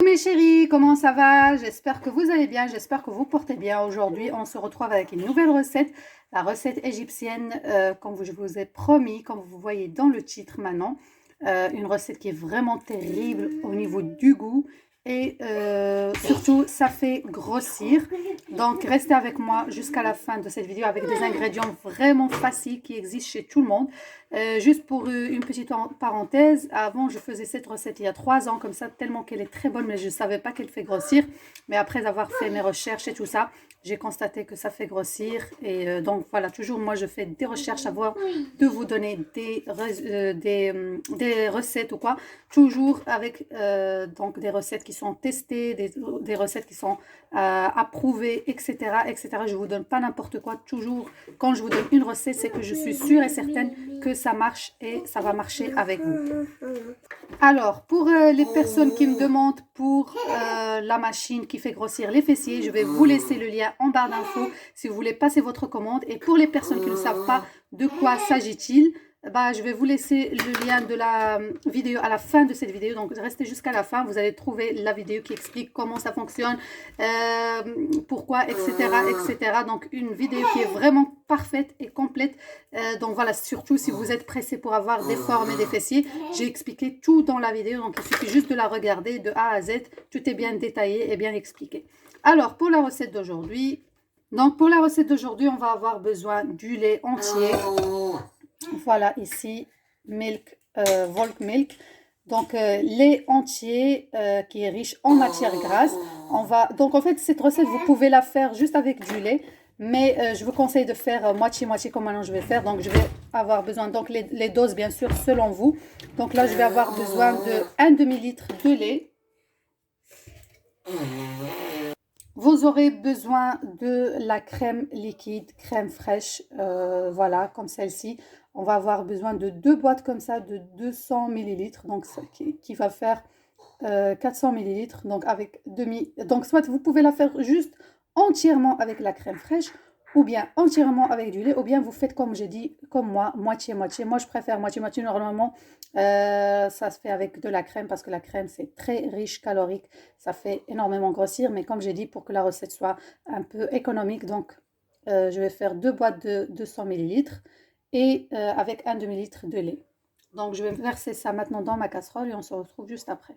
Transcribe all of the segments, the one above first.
Mes chéris, comment ça va? J'espère que vous allez bien, j'espère que vous portez bien. Aujourd'hui, on se retrouve avec une nouvelle recette, la recette égyptienne, comme je vous ai promis, comme vous voyez dans le titre maintenant. Une recette qui est vraiment terrible au niveau du goût et surtout, ça fait grossir. Donc, restez avec moi jusqu'à la fin de cette vidéo avec des ingrédients vraiment faciles qui existent chez tout le monde. Juste pour une petite parenthèse, avant je faisais cette recette il y a 3 ans comme ça, tellement qu'elle est très bonne, mais je ne savais pas qu'elle fait grossir. Mais après avoir fait mes recherches et tout ça, j'ai constaté que ça fait grossir. Et donc voilà, toujours moi je fais des recherches avant de vous donner des recettes ou quoi. Toujours avec donc des recettes qui sont testées, des recettes qui sont approuvées, etc., etc. Je ne vous donne pas n'importe quoi. Toujours quand je vous donne une recette, c'est que je suis sûre et certaine que ça marche et ça va marcher avec vous. Alors, pour les personnes qui me demandent pour la machine qui fait grossir les fessiers, je vais vous laisser le lien en barre d'infos si vous voulez passer votre commande. Et pour les personnes qui ne savent pas de quoi s'agit-il, bah, je vais vous laisser le lien de la vidéo à la fin de cette vidéo. Donc, restez jusqu'à la fin. Vous allez trouver la vidéo qui explique comment ça fonctionne, pourquoi, etc., etc. Donc, une vidéo qui est vraiment parfaite et complète. Donc, voilà, surtout si vous êtes pressé pour avoir des formes et des fessiers. J'ai expliqué tout dans la vidéo. Donc, il suffit juste de la regarder de A à Z. Tout est bien détaillé et bien expliqué. Alors, pour la recette d'aujourd'hui, on va avoir besoin du lait entier. Voilà, ici, milk, Volk milk. Donc, lait entier qui est riche en matière grasse. Donc, en fait, cette recette, vous pouvez la faire juste avec du lait. Mais je vous conseille de faire moitié-moitié comme maintenant je vais faire. Donc, je vais avoir besoin, donc les doses, bien sûr, selon vous. Donc là, je vais avoir besoin de 1 demi-litre de lait. Vous aurez besoin de la crème liquide, crème fraîche, voilà, comme celle-ci. On va avoir besoin de 2 boîtes comme ça de 200 millilitres, donc qui va faire 400 millilitres. Donc avec donc soit vous pouvez la faire juste entièrement avec la crème fraîche, ou bien entièrement avec du lait, ou bien vous faites comme j'ai dit, comme moi, moitié-moitié. Moi, je préfère moitié-moitié. Normalement, ça se fait avec de la crème parce que la crème, c'est très riche calorique. Ça fait énormément grossir, mais comme j'ai dit, pour que la recette soit un peu économique, donc je vais faire 2 boîtes de 200 millilitres et avec un demi-litre de lait. Donc, je vais verser ça maintenant dans ma casserole et on se retrouve juste après.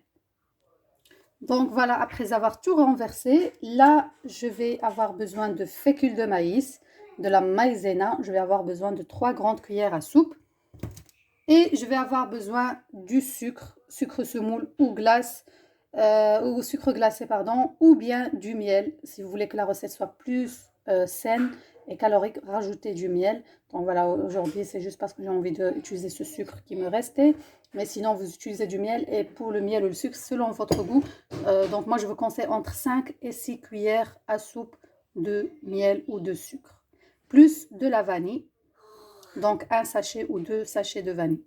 Donc voilà, après avoir tout renversé, là, je vais avoir besoin de fécule de maïs, de la maïzena. Je vais avoir besoin de 3 grandes cuillères à soupe. Et je vais avoir besoin du sucre, sucre semoule ou glace, ou sucre glacé, pardon, ou bien du miel. Si vous voulez que la recette soit plus saine et calorique, rajoutez du miel. Donc voilà, aujourd'hui, c'est juste parce que j'ai envie d'utiliser ce sucre qui me restait. Mais sinon, vous utilisez du miel. Et pour le miel ou le sucre, selon votre goût. Donc moi, je vous conseille entre 5 et 6 cuillères à soupe de miel ou de sucre. Plus de la vanille. Donc un sachet ou 2 sachets de vanille.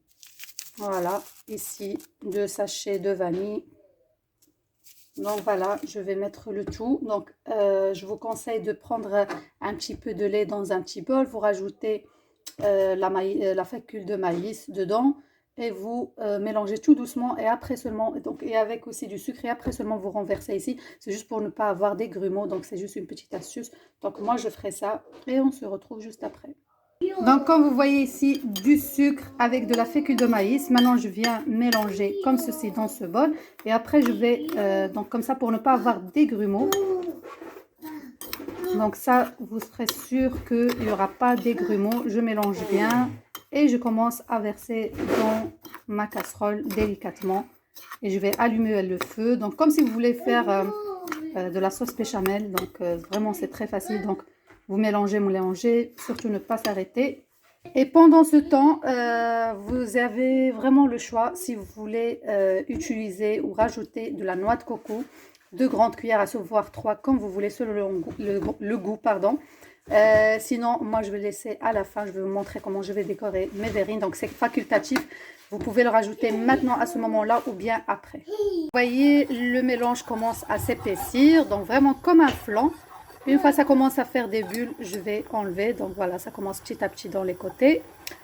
Voilà, ici 2 sachets de vanille. Donc voilà, je vais mettre le tout. Donc je vous conseille de prendre un petit peu de lait dans un petit bol. Vous rajoutez la fécule de maïs dedans et vous mélangez tout doucement et après seulement, et avec aussi du sucre, et après seulement vous renversez ici. C'est juste pour ne pas avoir des grumeaux, donc c'est juste une petite astuce. Donc moi je ferai ça et on se retrouve juste après. Donc, comme vous voyez ici, du sucre avec de la fécule de maïs. Maintenant, je viens mélanger comme ceci dans ce bol. Et après, je vais, donc comme ça, pour ne pas avoir des grumeaux. Donc ça, vous serez sûr qu'il n'y aura pas des grumeaux. Je mélange bien et je commence à verser dans ma casserole délicatement. Et je vais allumer le feu. Donc, comme si vous voulez faire de la sauce béchamel. Donc, vraiment, c'est très facile. Donc, vous mélangez, surtout ne pas s'arrêter. Et pendant ce temps, vous avez vraiment le choix si vous voulez utiliser ou rajouter de la noix de coco, 2 grandes cuillères à soupe, voire 3, comme vous voulez, selon le goût, pardon. Sinon, moi, je vais laisser à la fin, je vais vous montrer comment je vais décorer mes verrines. Donc, c'est facultatif. Vous pouvez le rajouter maintenant à ce moment-là ou bien après. Vous voyez, le mélange commence à s'épaissir, donc vraiment comme un flan. Une fois ça commence à faire des bulles, je vais enlever. Donc voilà, ça commence petit à petit dans les côtés.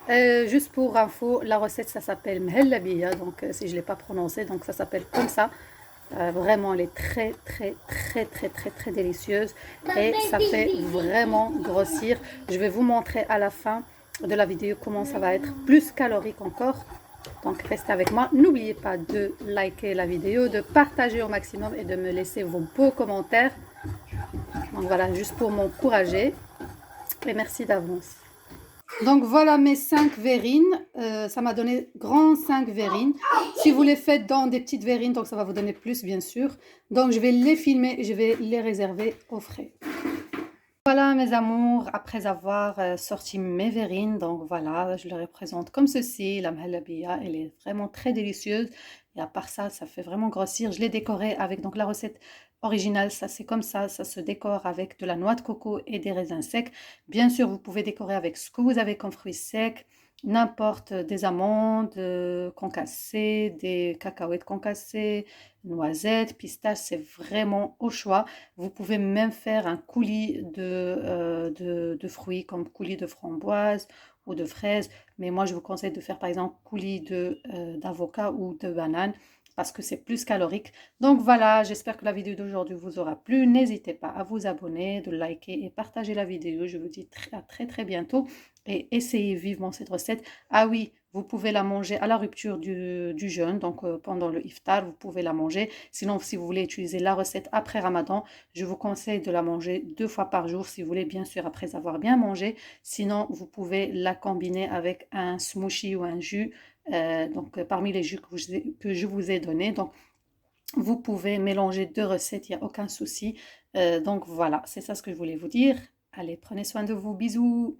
Juste pour info, la recette, ça s'appelle mhellabiya. Donc si je ne l'ai pas prononcé, donc ça s'appelle comme ça. Vraiment, elle est très, très, très, très, très, très délicieuse. Et ça fait vraiment grossir. Je vais vous montrer à la fin de la vidéo comment ça va être plus calorique encore. Donc, restez avec moi. N'oubliez pas de liker la vidéo, de partager au maximum et de me laisser vos beaux commentaires. Donc, voilà, juste pour m'encourager. Et merci d'avance. Donc voilà mes 5 verrines, ça m'a donné grand 5 verrines. Si vous les faites dans des petites verrines, donc ça va vous donner plus bien sûr. Donc je vais les filmer et je vais les réserver au frais. Voilà mes amours, après avoir sorti mes verrines, donc voilà, je les représente comme ceci. La mhalabiya, elle est vraiment très délicieuse. Et à part ça, ça fait vraiment grossir. Je l'ai décorée avec donc la recette originale, ça c'est comme ça se décore avec de la noix de coco et des raisins secs. Bien sûr, vous pouvez décorer avec ce que vous avez comme fruits secs, n'importe, des amandes concassées, des cacahuètes concassées, noisettes, pistaches, c'est vraiment au choix. Vous pouvez même faire un coulis de fruits comme coulis de framboise ou de fraises. Mais moi, je vous conseille de faire par exemple coulis d'avocat ou de banane parce que c'est plus calorique. Donc voilà, j'espère que la vidéo d'aujourd'hui vous aura plu. N'hésitez pas à vous abonner, de liker et partager la vidéo. Je vous dis à très très bientôt et essayez vivement cette recette. Ah oui, vous pouvez la manger à la rupture du jeûne, donc pendant le iftar, vous pouvez la manger. Sinon, si vous voulez utiliser la recette après Ramadan, je vous conseille de la manger 2 fois par jour, si vous voulez, bien sûr, après avoir bien mangé. Sinon, vous pouvez la combiner avec un smoothie ou un jus, parmi les jus que je vous ai donnés. Donc, vous pouvez mélanger 2 recettes, il n'y a aucun souci. Donc voilà, c'est ça ce que je voulais vous dire. Allez, prenez soin de vous. Bisous.